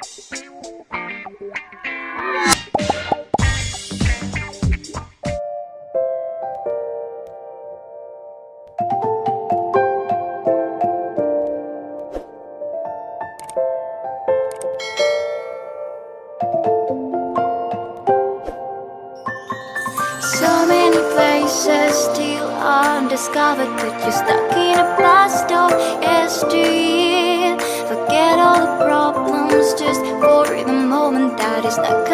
So many places still undiscovered, but you're stuck in a blast of yesteryear. Forget all the problems just for the moment that is not